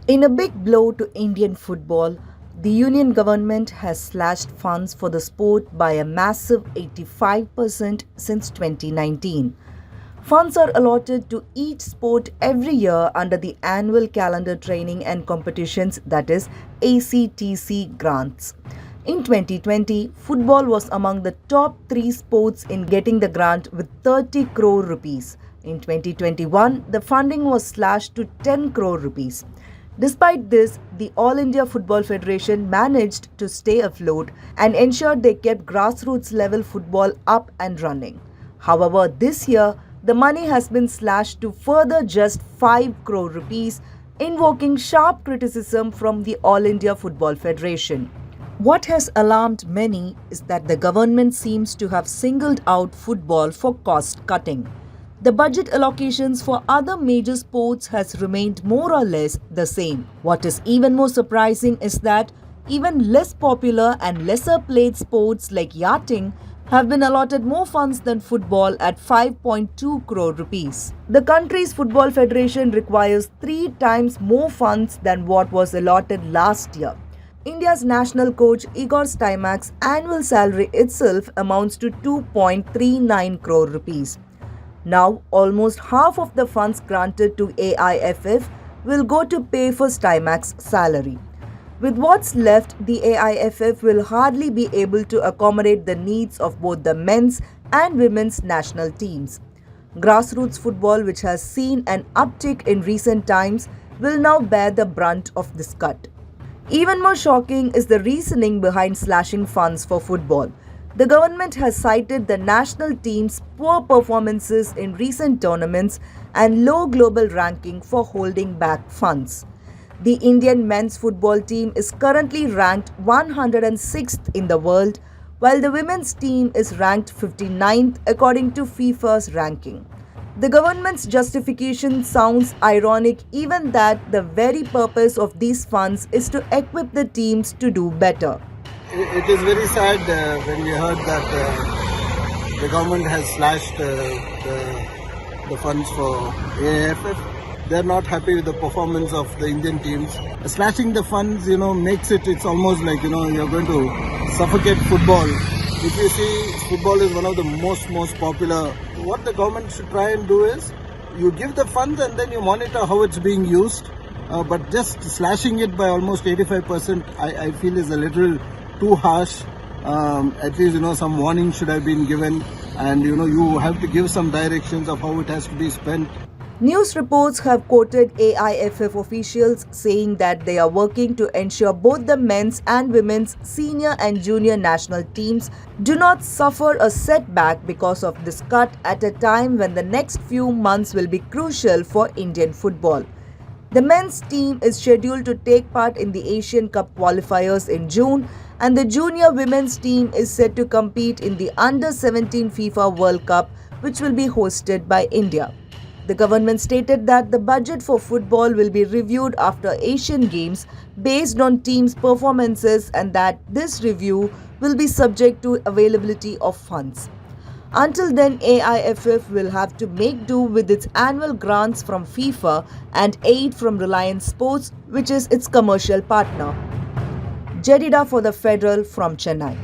In a big blow to Indian football, the union government has slashed funds for the sport by a massive 85% since 2019. Funds are allotted to each sport every year under the annual calendar training and competitions, that is ACTC grants. In 2020, football was among the top 3 sports in getting the grant with 30 crore rupees. In 2021, the funding was slashed to 10 crore rupees. Despite this, the All India Football Federation managed to stay afloat and ensured they kept grassroots level football up and running. However, this year, the money has been slashed to further just 5 crore rupees, invoking sharp criticism from the All India Football Federation. What has alarmed many is that the government seems to have singled out football for cost cutting. The budget allocations for other major sports has remained more or less the same. What is even more surprising is that even less popular and lesser played sports like yachting have been allotted more funds than football at 5.2 crore rupees. The country's football federation requires 3 times more funds than what was allotted last year. India's national coach Igor Stimacz's annual salary itself amounts to 2.39 crore rupees. Now, almost half of the funds granted to aiff will go to pay for Stimacz's salary. With what's left, the aiff will hardly be able to accommodate the needs of both the men's and women's national teams. Grassroots football, which has seen an uptick in recent times, will now bear the brunt of this cut. Even more shocking is the reasoning behind slashing funds for football. The government has cited the national team's poor performances in recent tournaments and low global ranking for holding back funds. The Indian men's football team is currently ranked 106th in the world, while the women's team is ranked 59th according to FIFA's ranking. The government's justification sounds ironic, even that the very purpose of these funds is to equip the teams to do better. It is very sad when we heard that the government has slashed the funds for aiff. They're not happy with the performance of the Indian teams. Slashing the funds, makes it's almost like, you're going to suffocate football. If you see, football is one of the most popular. What the government should try and do is, you give the funds and then you monitor how it's being used. But just slashing it by almost 85%, I feel is a little too harsh. At least some warning should have been given, and you have to give some directions of how it has to be spent. News reports have quoted aiff officials saying that they are working to ensure both the men's and women's senior and junior national teams do not suffer a setback because of this cut at a time when the next few months will be crucial for Indian football. The men's team is scheduled to take part in the Asian Cup qualifiers in June, and the junior women's team is set to compete in the Under-17 FIFA World Cup, which will be hosted by India. The government stated that the budget for football will be reviewed after Asian Games based on teams' performances, and that this review will be subject to availability of funds. Until then, aiff will have to make do with its annual grants from FIFA and aid from Reliance Sports, which is its commercial partner. Jedida for the Federal from Chennai.